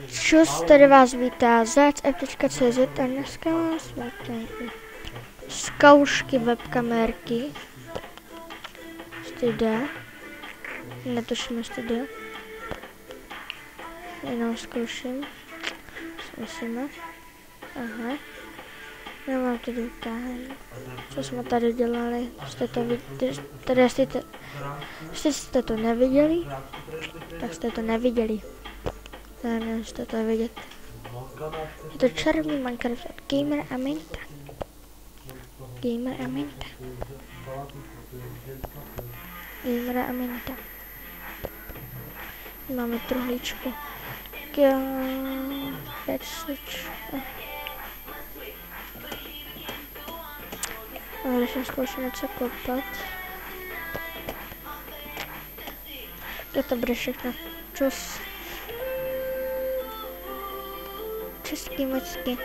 Čus, tady vás vítá ZF.cz a dneska vás vítám zkoušky webkamerky. Studia. Netušíme studia. Jenom zkouším. Zkusíme. Aha. Já vám tady ukážu, co jsme tady dělali. Jste to viděli? Jestli jste to neviděli, tak jste to neviděli. Nevím, jste to vidět. Je to černý Minecraft od Gamer a Minta. Gamer a Minta. Gamer a Minta. Máme truhlíčku. Jo, a když se zkoušíme co kopat. To bude všechno. Čus. Český mocky.